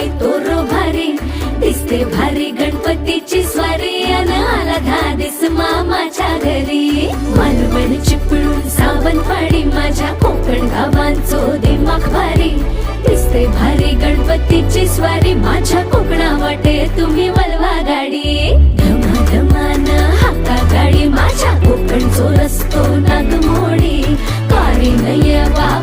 बाई तोरो भारी दिसते भारी गणपतीची स्वारी अन आला धादिस मामाच्या घरी मालवण चिपळूण सावंतवाडी माझ्या कोकण गावांचो दिमाग भारी दिसते भारी गणपतीची स्वारी माझ्या कोकणा वाटे तुम्ही वलवा गाडी धमाधमान हाका गाडी माझ्या कोकणचो रस्तो नागमोडी कारी नये वा